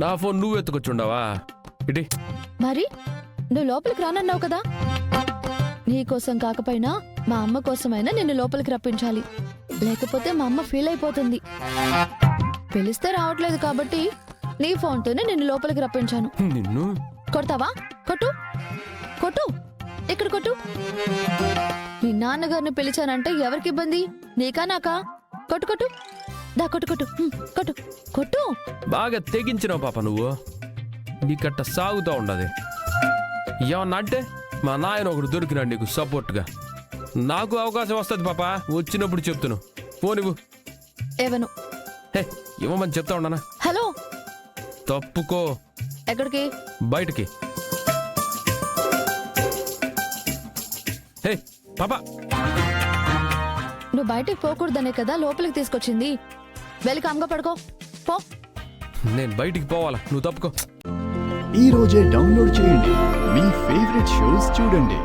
నా ఫోన్ నువ్వు ఎత్తుకొచ్చుండవా ఇటీ. మరి నువ్వు లోపలికి రానన్నావు కదా, నీకోసం కాకపోయినా మా అమ్మ కోసమైనా నిన్ను లోపలికి రప్పించాలి, లేకపోతే మా అమ్మ ఫీల్ అయిపోతుంది. పిలిస్తే రావట్లేదు కాబట్టి నీ ఫోన్తోనే నిన్ను లోపలికి రప్పించాను. నిన్ను కొడతావా? కొట్టు కొట్టు, ఇక్కడ కొట్టు. మీ నాన్నగారిని పిలిచానంటే ఎవరికి ఇబ్బంది, నీకా నాకా? కొట్టు కొట్టు, దా కొట్టు కొట్టు, కొట్టు కొట్టు. బాగా తెగించినావు పాప నువ్వు, నీకట్ట సాగుతూ ఉండదు. ఏమన్నా అంటే మా నాయన ఒకడు దొరికినాడు నీకు సపోర్ట్గా. నాకు అవకాశం వస్తుంది పాప, వచ్చినప్పుడు చెప్తును. ఫోన్ ఇవ్వు. ఎవను? హే ఇవ్వమని చెప్తా ఉండనా? హలో, తప్పుకో. ఎక్కడికి? బయటికి. హే పాప, నువ్వు బయటికి పోకూడదనే కదా లోపలికి తీసుకొచ్చింది. వెళ్ళి కామ్గా పడుకో పో. నేను బయటికి పోవాలా, నువ్వు తప్పుకో. ఈ రోజే డౌన్లోడ్ చేయండి, మీ ఫేవరెట్ షోస్ చూడండి.